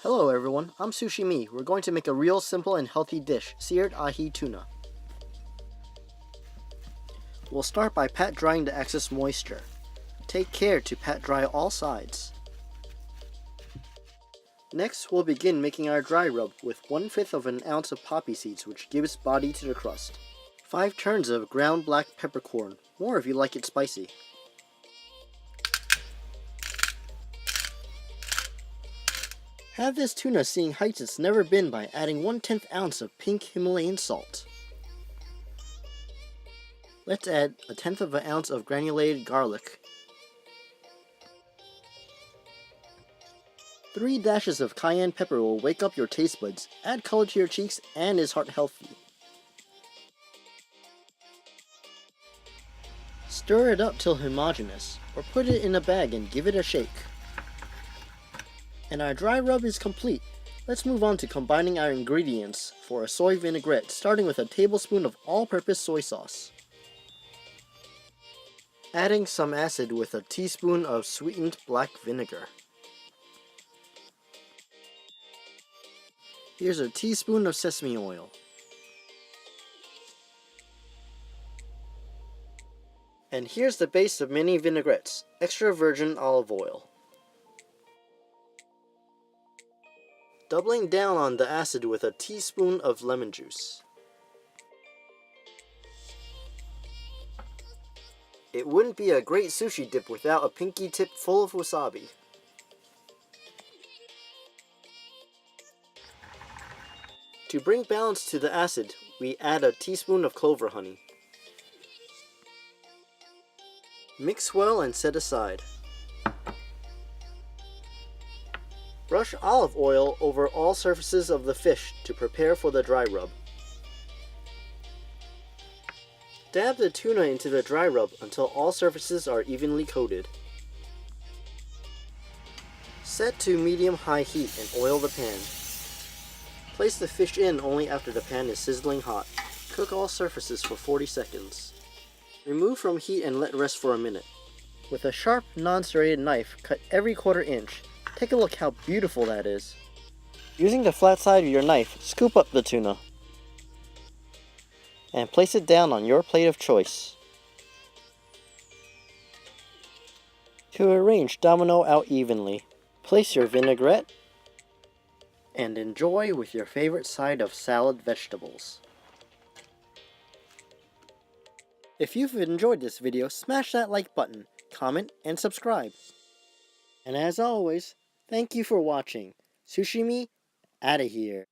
Hello everyone, I'm Sushi-Me. We're going to make a real simple and healthy dish, seared ahi tuna. We'll start by pat drying the excess moisture. Take care to pat dry all sides. Next, we'll begin making our dry rub with 1/5 of an ounce of poppy seeds, which gives body to the crust. 5 turns of ground black peppercorn, more if you like it spicy. Have this tuna seeing heights it's never been by adding 1/10 ounce of pink Himalayan salt. Let's add 1/10 of an ounce of granulated garlic. 3 dashes of cayenne pepper will wake up your taste buds, add color to your cheeks, and is heart healthy. Stir it up till homogeneous, or put it in a bag and give it a shake. And our dry rub is complete. Let's move on to combining our ingredients for a soy vinaigrette, starting with a tablespoon of all-purpose soy sauce. Adding some acid with a teaspoon of sweetened black vinegar. Here's a teaspoon of sesame oil. And here's the base of many vinaigrettes, extra virgin olive oil. Doubling down on the acid with a teaspoon of lemon juice. It wouldn't be a great sushi dip without a pinky tip full of wasabi. To bring balance to the acid, we add a teaspoon of clover honey. Mix well and set aside. Brush olive oil over all surfaces of the fish to prepare for the dry rub. Dab the tuna into the dry rub until all surfaces are evenly coated. Set to medium-high heat and oil the pan. Place the fish in only after the pan is sizzling hot. Cook all surfaces for 40 seconds. Remove from heat and let rest for a minute. With a sharp, non-serrated knife, cut every 1/4 inch. Take a look how beautiful that is. Using the flat side of your knife, scoop up the tuna and place it down on your plate of choice. To arrange domino out evenly, place your vinaigrette and enjoy with your favorite side of salad vegetables. If you've enjoyed this video, smash that like button, comment, and subscribe. And as always, thank you for watching. Sushi-Me, outta here.